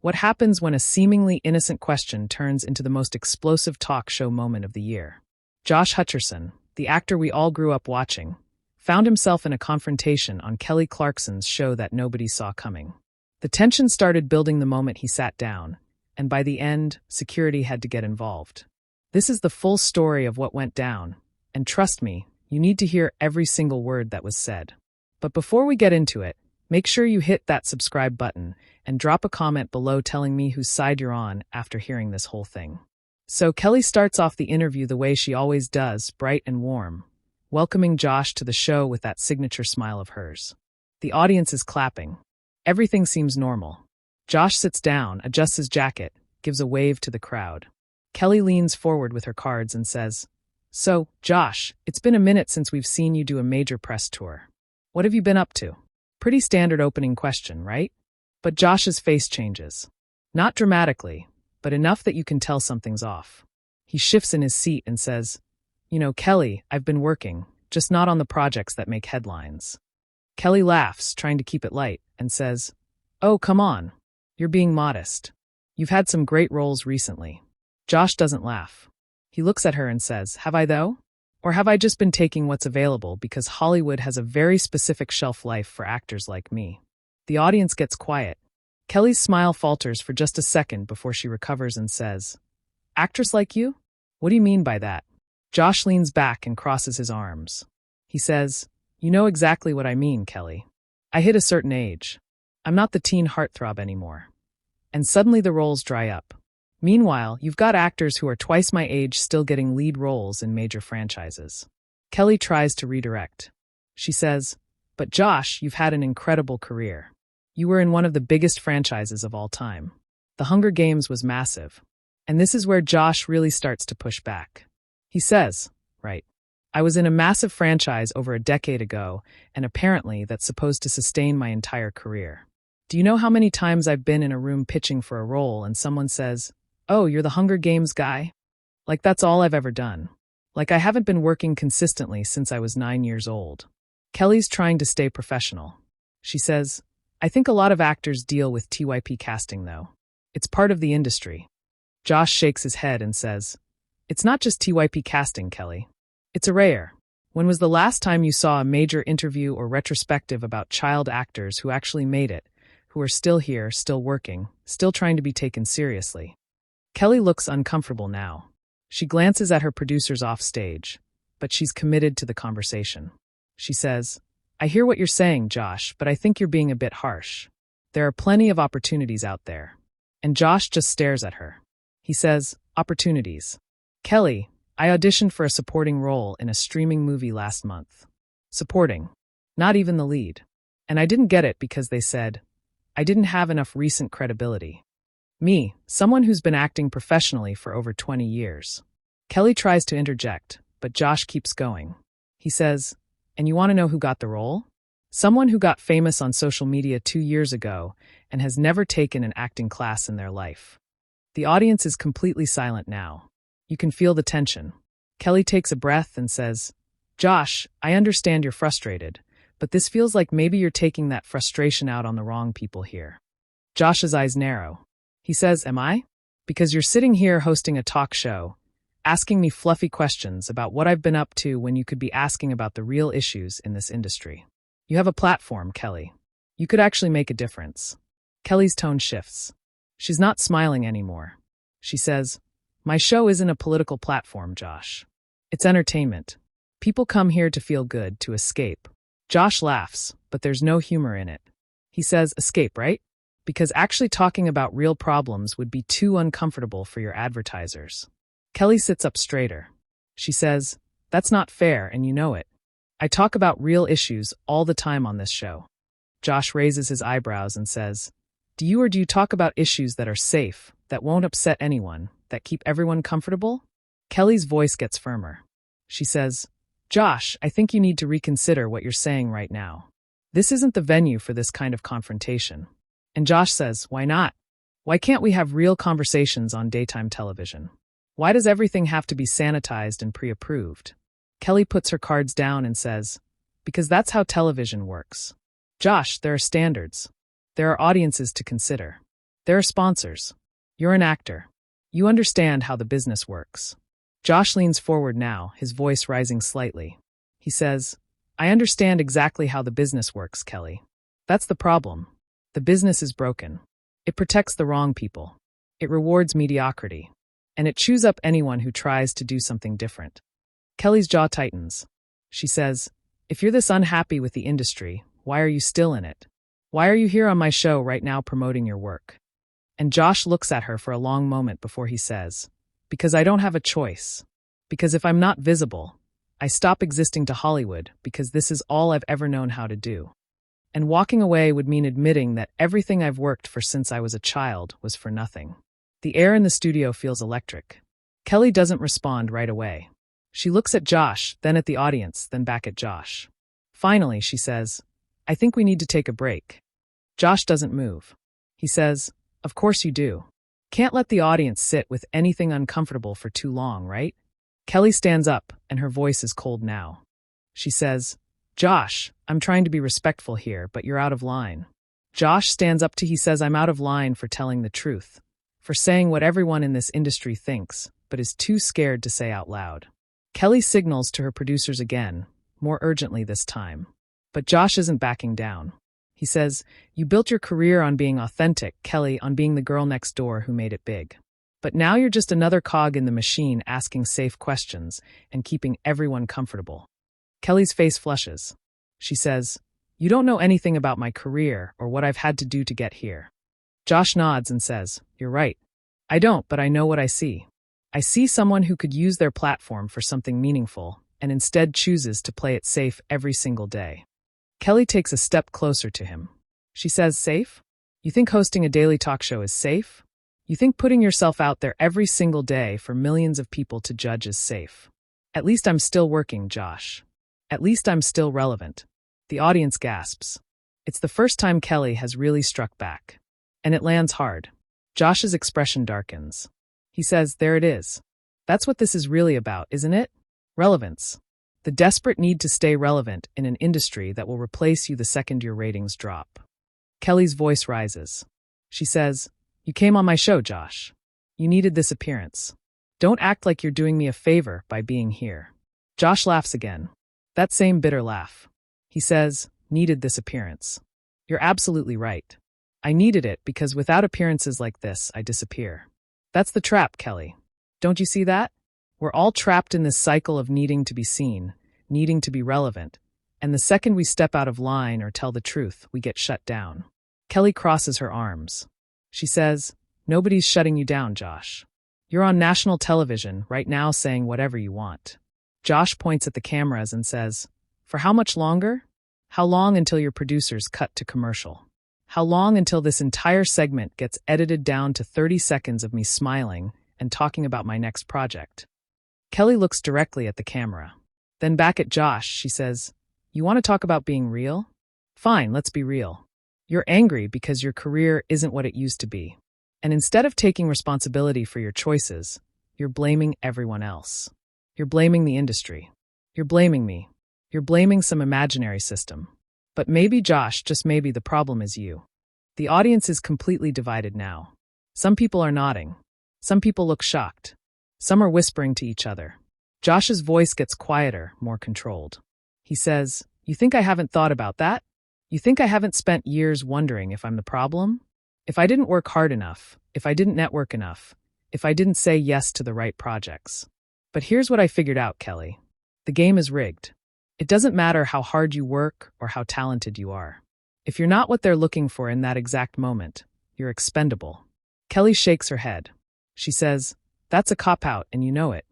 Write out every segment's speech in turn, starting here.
What happens when a seemingly innocent question turns into the most explosive talk show moment of the year? Josh Hutcherson, the actor we all grew up watching, found himself in a confrontation on Kelly Clarkson's show that nobody saw coming. The tension started building the moment he sat down, and by the end, security had to get involved. This is the full story of what went down, and trust me, you need to hear every single word that was said. But before we get into it, make sure you hit that subscribe button and drop a comment below telling me whose side you're on after hearing this whole thing. So Kelly starts off the interview the way she always does, bright and warm, welcoming Josh to the show with that signature smile of hers. The audience is clapping. Everything seems normal. Josh sits down, adjusts his jacket, gives a wave to the crowd. Kelly leans forward with her cards and says, "So, Josh, it's been a minute since we've seen you do a major press tour. What have you been up to?" Pretty standard opening question, right? But Josh's face changes. Not dramatically, but enough that you can tell something's off. He shifts in his seat and says, "You know, Kelly, I've been working, just not on the projects that make headlines." Kelly laughs, trying to keep it light, and says, "Oh, come on. You're being modest. You've had some great roles recently." Josh doesn't laugh. He looks at her and says, "Have I though? Or have I just been taking what's available because Hollywood has a very specific shelf life for actors like me?" The audience gets quiet. Kelly's smile falters for just a second before she recovers and says, "Actress like you? What do you mean by that?" Josh leans back and crosses his arms. He says, "You know exactly what I mean, Kelly. I hit a certain age. I'm not the teen heartthrob anymore." And suddenly the roles dry up. Meanwhile, you've got actors who are twice my age still getting lead roles in major franchises. Kelly tries to redirect. She says, "But Josh, you've had an incredible career. You were in one of the biggest franchises of all time. The Hunger Games was massive." And this is where Josh really starts to push back. He says, "Right. I was in a massive franchise over a decade ago, and apparently that's supposed to sustain my entire career. Do you know how many times I've been in a room pitching for a role and someone says, 'Oh, you're the Hunger Games guy?' Like that's all I've ever done. Like I haven't been working consistently since I was 9 years old." Kelly's trying to stay professional. She says, "I think a lot of actors deal with TYP casting though. It's part of the industry." Josh shakes his head and says, "It's not just TYP casting, Kelly. It's a rare. When was the last time you saw a major interview or retrospective about child actors who actually made it, who are still here, still working, still trying to be taken seriously?" Kelly looks uncomfortable now. She glances at her producers off stage, but she's committed to the conversation. She says, "I hear what you're saying, Josh, but I think you're being a bit harsh. There are plenty of opportunities out there." And Josh just stares at her. He says, "Opportunities. Kelly, I auditioned for a supporting role in a streaming movie last month. Supporting. Not even the lead. And I didn't get it because they said I didn't have enough recent credibility. Me, someone who's been acting professionally for over 20 years. Kelly tries to interject, but Josh keeps going. He says, "And you want to know who got the role? Someone who got famous on social media 2 years ago and has never taken an acting class in their life." The audience is completely silent now. You can feel the tension. Kelly takes a breath and says, "Josh, I understand you're frustrated, but this feels like maybe you're taking that frustration out on the wrong people here." Josh's eyes narrow. He says, "Am I? Because you're sitting here hosting a talk show, asking me fluffy questions about what I've been up to when you could be asking about the real issues in this industry. You have a platform, Kelly. You could actually make a difference." Kelly's tone shifts. She's not smiling anymore. She says, "My show isn't a political platform, Josh. It's entertainment. People come here to feel good, to escape." Josh laughs, but there's no humor in it. He says, "Escape, right? Because actually talking about real problems would be too uncomfortable for your advertisers." Kelly sits up straighter. She says, "That's not fair, and you know it. I talk about real issues all the time on this show." Josh raises his eyebrows and says, "Do you talk about issues that are safe, that won't upset anyone, that keep everyone comfortable?" Kelly's voice gets firmer. She says, "Josh, I think you need to reconsider what you're saying right now. This isn't the venue for this kind of confrontation." And Josh says, "Why not? Why can't we have real conversations on daytime television? Why does everything have to be sanitized and pre-approved?" Kelly puts her cards down and says, "Because that's how television works. Josh, there are standards. There are audiences to consider. There are sponsors. You're an actor. You understand how the business works. Josh leans forward now, his voice rising slightly. He says, I understand exactly how the business works, Kelly. That's the problem. The business is broken. It protects the wrong people. It rewards mediocrity. And it chews up anyone who tries to do something different. Kelly's jaw tightens. She says, if you're this unhappy with the industry, why are you still in it? Why are you here on my show right now promoting your work? And Josh looks at her for a long moment before he says, because I don't have a choice. Because if I'm not visible, I stop existing to Hollywood because this is all I've ever known how to do. And walking away would mean admitting that everything I've worked for since I was a child was for nothing. The air in the studio feels electric. Kelly doesn't respond right away. She looks at Josh, then at the audience, then back at Josh. Finally, she says, I think we need to take a break. Josh doesn't move. He says, of course you do. Can't let the audience sit with anything uncomfortable for too long, right? Kelly stands up, and her voice is cold now. She says, Josh, I'm trying to be respectful here, but you're out of line. Josh stands up he says, I'm out of line for telling the truth, for saying what everyone in this industry thinks, but is too scared to say out loud. Kelly signals to her producers again, more urgently this time. But Josh isn't backing down. He says, you built your career on being authentic, Kelly, on being the girl next door who made it big. But now you're just another cog in the machine asking safe questions and keeping everyone comfortable. Kelly's face flushes. She says, you don't know anything about my career or what I've had to do to get here. Josh nods and says, you're right. I don't, but I know what I see. I see someone who could use their platform for something meaningful and instead chooses to play it safe every single day. Kelly takes a step closer to him. She says, safe? You think hosting a daily talk show is safe? You think putting yourself out there every single day for millions of people to judge is safe? At least I'm still working, Josh. At least I'm still relevant. The audience gasps. It's the first time Kelly has really struck back. And it lands hard. Josh's expression darkens. He says, there it is. That's what this is really about, isn't it? Relevance. The desperate need to stay relevant in an industry that will replace you the second your ratings drop. Kelly's voice rises. She says, you came on my show, Josh. You needed this appearance. Don't act like you're doing me a favor by being here. Josh laughs again. That same bitter laugh. He says, needed this appearance. You're absolutely right. I needed it because without appearances like this, I disappear. That's the trap, Kelly. Don't you see that? We're all trapped in this cycle of needing to be seen, needing to be relevant, and the second we step out of line or tell the truth, we get shut down. Kelly crosses her arms. She says, nobody's shutting you down, Josh. You're on national television right now saying whatever you want. Josh points at the cameras and says, for how much longer? How long until your producers cut to commercial? How long until this entire segment gets edited down to 30 seconds of me smiling and talking about my next project? Kelly looks directly at the camera. Then back at Josh, she says, you want to talk about being real? Fine, let's be real. You're angry because your career isn't what it used to be. And instead of taking responsibility for your choices, you're blaming everyone else. You're blaming the industry. You're blaming me. You're blaming some imaginary system. But maybe, Josh, just maybe the problem is you. The audience is completely divided now. Some people are nodding. Some people look shocked. Some are whispering to each other. Josh's voice gets quieter, more controlled. He says, you think I haven't thought about that? You think I haven't spent years wondering if I'm the problem? If I didn't work hard enough, if I didn't network enough, if I didn't say yes to the right projects. But here's what I figured out, Kelly. The game is rigged. It doesn't matter how hard you work or how talented you are. If you're not what they're looking for in that exact moment, you're expendable. Kelly shakes her head. She says, that's a cop-out and you know it.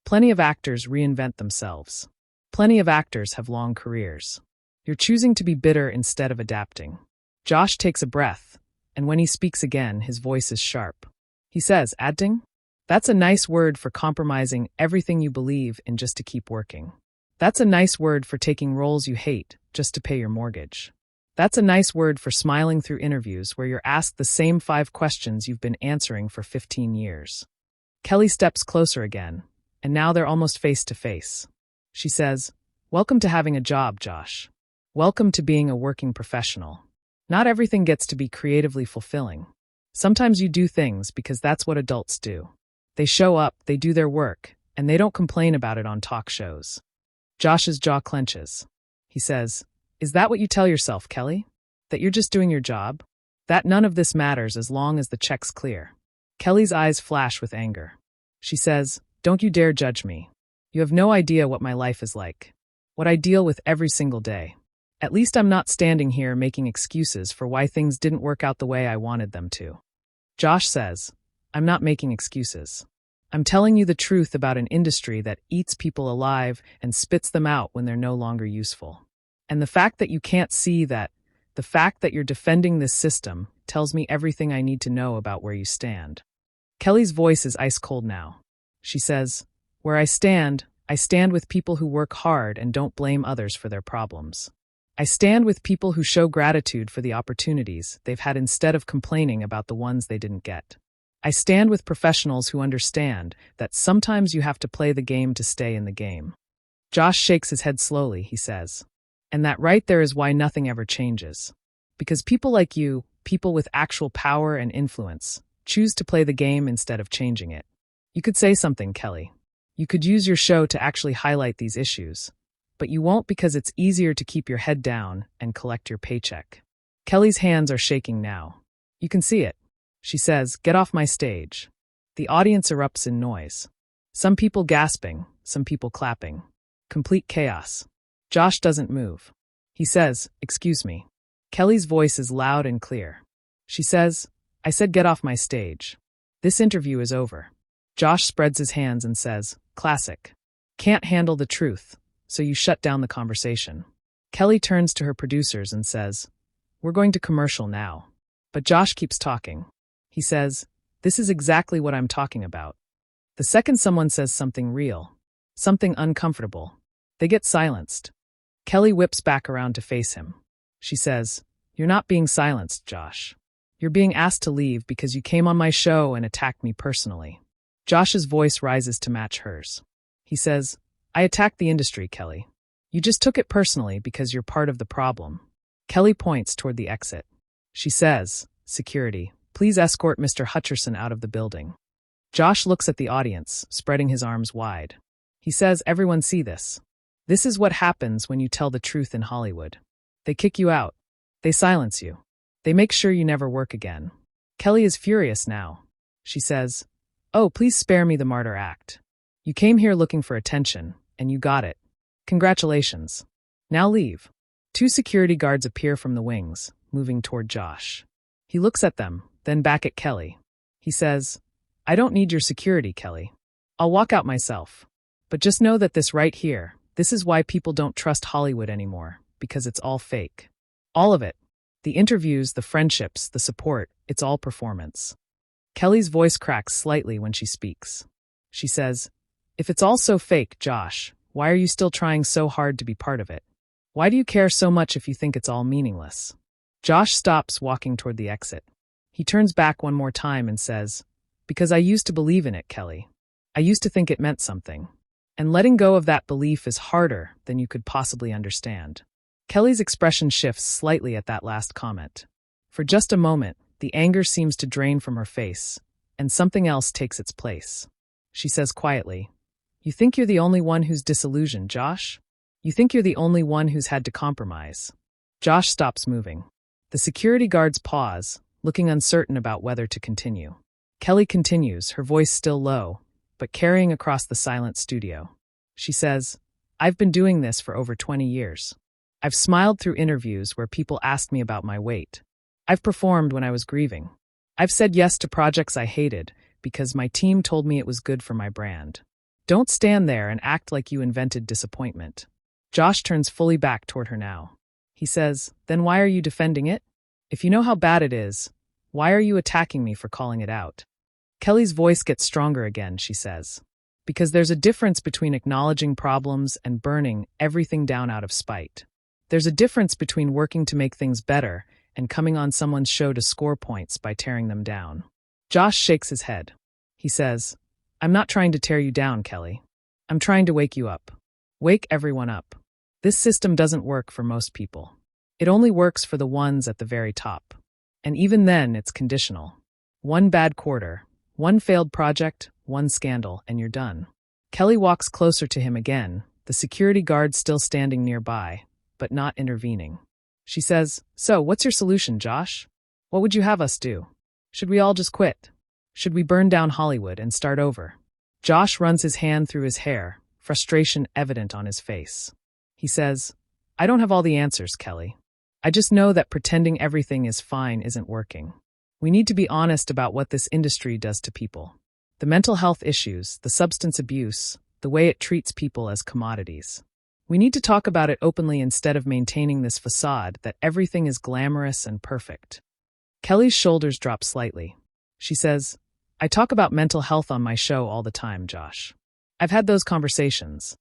Plenty of actors reinvent themselves. Plenty of actors have long careers. You're choosing to be bitter instead of adapting. Josh takes a breath, and when he speaks again, his voice is sharp. He says, adapting? That's a nice word for compromising everything you believe in just to keep working. That's a nice word for taking roles you hate just to pay your mortgage. That's a nice word for smiling through interviews where you're asked the same 5 questions you've been answering for 15 years. Kelly steps closer again, and now they're almost face to face. She says, welcome to having a job, Josh. Welcome to being a working professional. Not everything gets to be creatively fulfilling. Sometimes you do things because that's what adults do. They show up, they do their work, and they don't complain about it on talk shows. Josh's jaw clenches. He says, "Is that what you tell yourself, Kelly? That you're just doing your job? That none of this matters as long as the check's clear?" Kelly's eyes flash with anger. She says, "Don't you dare judge me. You have no idea what my life is like. What I deal with every single day. At least I'm not standing here making excuses for why things didn't work out the way I wanted them to." Josh says, "I'm not making excuses. I'm telling you the truth about an industry that eats people alive and spits them out when they're no longer useful. And the fact that you can't see that, the fact that you're defending this system, tells me everything I need to know about where you stand." Kelly's voice is ice cold now. She says, "Where I stand with people who work hard and don't blame others for their problems. I stand with people who show gratitude for the opportunities they've had instead of complaining about the ones they didn't get. I stand with professionals who understand that sometimes you have to play the game to stay in the game." Josh shakes his head slowly, he says. "And that right there is why nothing ever changes. Because people like you, people with actual power and influence, choose to play the game instead of changing it. You could say something, Kelly. You could use your show to actually highlight these issues. But you won't because it's easier to keep your head down and collect your paycheck." Kelly's hands are shaking now. You can see it. She says, "Get off my stage." The audience erupts in noise. Some people gasping, some people clapping. Complete chaos. Josh doesn't move. He says, "Excuse me." Kelly's voice is loud and clear. She says, "I said get off my stage. This interview is over." Josh spreads his hands and says, "Classic. Can't handle the truth, so you shut down the conversation." Kelly turns to her producers and says, "We're going to commercial now." But Josh keeps talking. He says, "This is exactly what I'm talking about." The second someone says something real, something uncomfortable, they get silenced. Kelly whips back around to face him. She says, "You're not being silenced, Josh. You're being asked to leave because you came on my show and attacked me personally." Josh's voice rises to match hers. He says, "I attacked the industry, Kelly. You just took it personally because you're part of the problem." Kelly points toward the exit. She says, "Security, please escort Mr. Hutcherson out of the building." Josh looks at the audience, spreading his arms wide. He says, "Everyone see this. This is what happens when you tell the truth in Hollywood. They kick you out. They silence you. They make sure you never work again." Kelly is furious now. She says, "Oh, please spare me the martyr act. You came here looking for attention, and you got it. Congratulations. Now leave." Two security guards appear from the wings, moving toward Josh. He looks at them, then back at Kelly. He says, "I don't need your security, Kelly. I'll walk out myself. But just know that this right here, this is why people don't trust Hollywood anymore, because it's all fake. All of it. The interviews, the friendships, the support, it's all performance." Kelly's voice cracks slightly when she speaks. She says, "If it's all so fake, Josh, why are you still trying so hard to be part of it? Why do you care so much if you think it's all meaningless?" Josh stops walking toward the exit. He turns back one more time and says, "Because I used to believe in it, Kelly. I used to think it meant something. And letting go of that belief is harder than you could possibly understand." Kelly's expression shifts slightly at that last comment. For just a moment, the anger seems to drain from her face, and something else takes its place. She says quietly, "You think you're the only one who's disillusioned, Josh? You think you're the only one who's had to compromise?" Josh stops moving. The security guards pause, looking uncertain about whether to continue. Kelly continues, her voice still low, but carrying across the silent studio. She says, "I've been doing this for over 20 years. I've smiled through interviews where people asked me about my weight. I've performed when I was grieving. I've said yes to projects I hated because my team told me it was good for my brand. Don't stand there and act like you invented disappointment." Josh turns fully back toward her now. He says, "Then why are you defending it? If you know how bad it is, why are you attacking me for calling it out?" Kelly's voice gets stronger again, she says. "Because there's a difference between acknowledging problems and burning everything down out of spite. There's a difference between working to make things better and coming on someone's show to score points by tearing them down." Josh shakes his head. He says, "I'm not trying to tear you down, Kelly. I'm trying to wake you up. Wake everyone up. This system doesn't work for most people. It only works for the ones at the very top. And even then, it's conditional. One bad quarter, one failed project, one scandal, and you're done. Kelly walks closer to him again, the security guard still standing nearby, but not intervening. She says, "So, what's your solution, Josh? What would you have us do? Should we all just quit? Should we burn down Hollywood and start over?" Josh runs his hand through his hair, frustration evident on his face. He says, "I don't have all the answers, Kelly. I just know that pretending everything is fine isn't working. We need to be honest about what this industry does to people. The mental health issues, the substance abuse, the way it treats people as commodities. We need to talk about it openly instead of maintaining this facade that everything is glamorous and perfect." Kelly's shoulders drop slightly. She says, "I talk about mental health on my show all the time, Josh. I've had those conversations."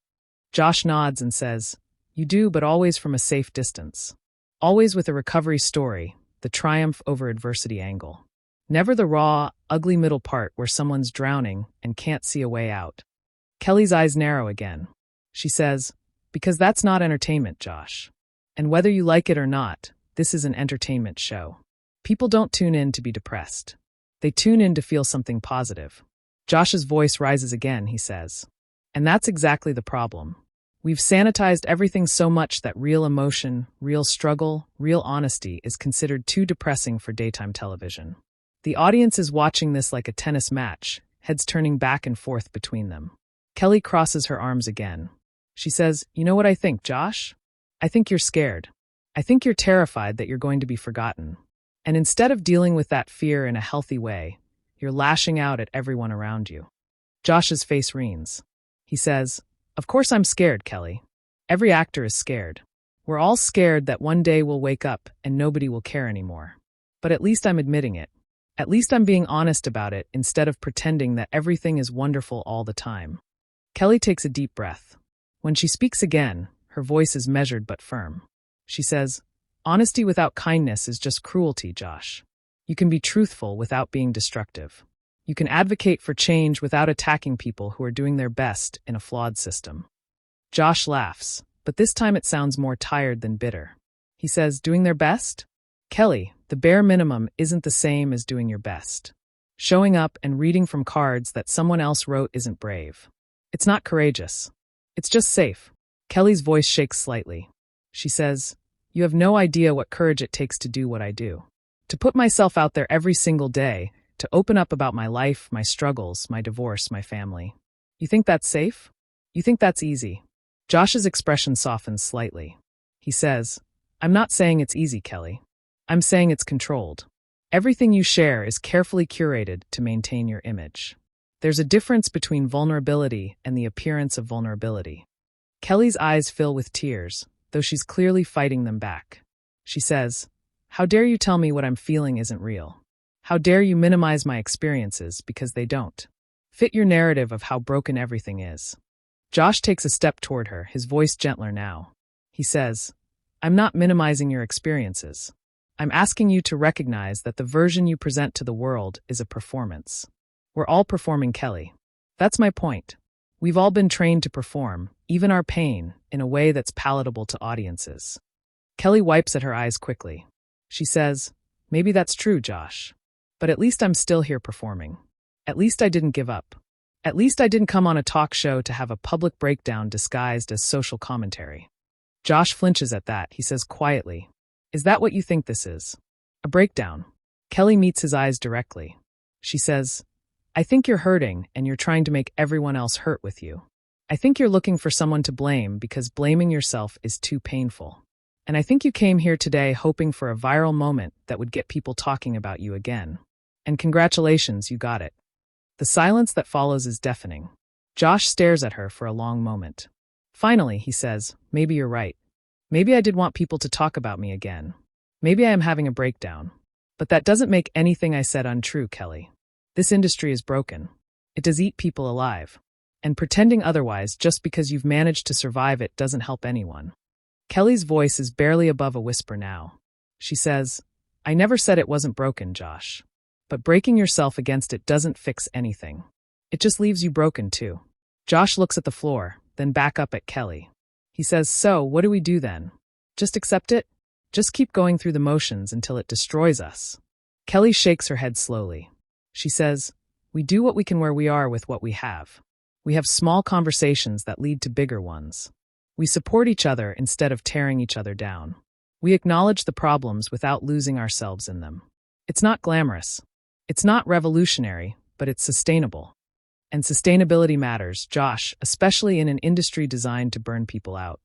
Josh nods and says, "You do, but always from a safe distance. Always with a recovery story, the triumph over adversity angle. Never the raw, ugly middle part where someone's drowning and can't see a way out." Kelly's eyes narrow again. She says, "Because that's not entertainment, Josh. And whether you like it or not, this is an entertainment show. People don't tune in to be depressed. They tune in to feel something positive." Josh's voice rises again, he says. "And that's exactly the problem. We've sanitized everything so much that real emotion, real struggle, real honesty is considered too depressing for daytime television. The audience is watching this like a tennis match, heads turning back and forth between them." Kelly crosses her arms again. She says, "You know what I think, Josh? I think you're scared. I think you're terrified that you're going to be forgotten. And instead of dealing with that fear in a healthy way, you're lashing out at everyone around you." Josh's face wreens. He says, "Of course I'm scared, Kelly. Every actor is scared. We're all scared that one day we'll wake up and nobody will care anymore. But at least I'm admitting it. At least I'm being honest about it instead of pretending that everything is wonderful all the time." Kelly takes a deep breath. When she speaks again, her voice is measured but firm. She says, "Honesty without kindness is just cruelty, Josh. You can be truthful without being destructive. You can advocate for change without attacking people who are doing their best in a flawed system." Josh laughs, but this time it sounds more tired than bitter. He says, "Doing their best? Kelly, the bare minimum isn't the same as doing your best. Showing up and reading from cards that someone else wrote isn't brave. It's not courageous. It's just safe." Kelly's voice shakes slightly. She says, "You have no idea what courage it takes to do what I do. To put myself out there every single day, to open up about my life, my struggles, my divorce, my family. You think that's safe? You think that's easy?" Josh's expression softens slightly. He says, "I'm not saying it's easy, Kelly. I'm saying it's controlled. Everything you share is carefully curated to maintain your image. There's a difference between vulnerability and the appearance of vulnerability." Kelly's eyes fill with tears, though she's clearly fighting them back. She says, "How dare you tell me what I'm feeling isn't real? How dare you minimize my experiences because they don't fit your narrative of how broken everything is?" Josh takes a step toward her, his voice gentler now. He says, "I'm not minimizing your experiences. I'm asking you to recognize that the version you present to the world is a performance. We're all performing, Kelly. That's my point. We've all been trained to perform, even our pain, in a way that's palatable to audiences." Kelly wipes at her eyes quickly. She says, "Maybe that's true, Josh. But at least I'm still here performing. At least I didn't give up. At least I didn't come on a talk show to have a public breakdown disguised as social commentary." Josh flinches at that. He says quietly, "Is that what you think this is? A breakdown?" Kelly meets his eyes directly. She says, "I think you're hurting and you're trying to make everyone else hurt with you. I think you're looking for someone to blame because blaming yourself is too painful. And I think you came here today hoping for a viral moment that would get people talking about you again. And congratulations, you got it." The silence that follows is deafening. Josh stares at her for a long moment. Finally, he says, "Maybe you're right. Maybe I did want people to talk about me again. Maybe I am having a breakdown. But that doesn't make anything I said untrue, Kelly. This industry is broken. It does eat people alive. And pretending otherwise just because you've managed to survive it doesn't help anyone." Kelly's voice is barely above a whisper now. She says, "I never said it wasn't broken, Josh. But breaking yourself against it doesn't fix anything. It just leaves you broken too." Josh looks at the floor, then back up at Kelly. He says, "So, what do we do then? Just accept it? Just keep going through the motions until it destroys us?" Kelly shakes her head slowly. She says, "We do what we can where we are with what we have. We have small conversations that lead to bigger ones. We support each other instead of tearing each other down. We acknowledge the problems without losing ourselves in them. It's not glamorous. It's not revolutionary, but it's sustainable. And sustainability matters, Josh, especially in an industry designed to burn people out."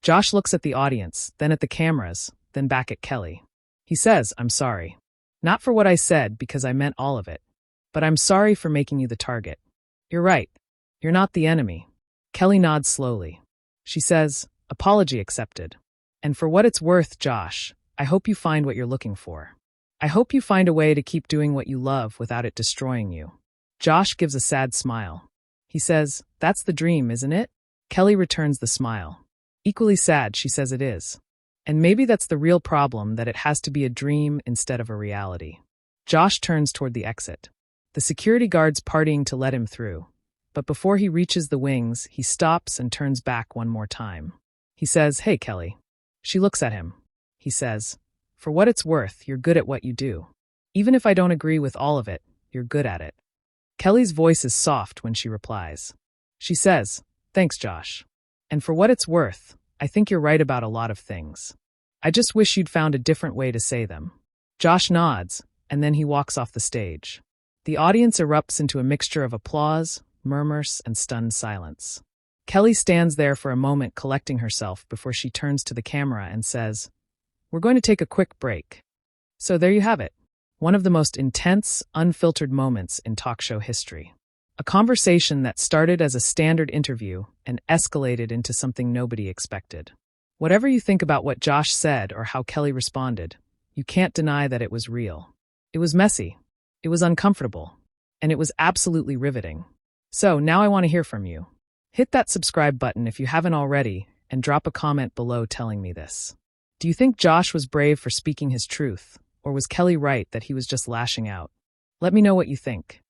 Josh looks at the audience, then at the cameras, then back at Kelly. He says, "I'm sorry. Not for what I said, because I meant all of it. But I'm sorry for making you the target. You're right. You're not the enemy." Kelly nods slowly. She says, "Apology accepted. And for what it's worth, Josh, I hope you find what you're looking for. I hope you find a way to keep doing what you love without it destroying you." Josh gives a sad smile. He says, "That's the dream, isn't it?" Kelly returns the smile. Equally sad, she says it is. And maybe that's the real problem, that it has to be a dream instead of a reality. Josh turns toward the exit. The security guard's partying to let him through. But before he reaches the wings, he stops and turns back one more time. He says, "Hey, Kelly." She looks at him. He says, "For what it's worth, you're good at what you do. Even if I don't agree with all of it, you're good at it." Kelly's voice is soft when she replies. She says, "Thanks, Josh. And for what it's worth, I think you're right about a lot of things. I just wish you'd found a different way to say them." Josh nods, and then he walks off the stage. The audience erupts into a mixture of applause, murmurs, and stunned silence. Kelly stands there for a moment, collecting herself before she turns to the camera and says, "We're going to take a quick break." So there you have it. One of the most intense, unfiltered moments in talk show history. A conversation that started as a standard interview and escalated into something nobody expected. Whatever you think about what Josh said or how Kelly responded, you can't deny that it was real. It was messy. It was uncomfortable. And it was absolutely riveting. So now I want to hear from you. Hit that subscribe button if you haven't already, and drop a comment below telling me this. Do you think Josh was brave for speaking his truth, or was Kelly right that he was just lashing out? Let me know what you think.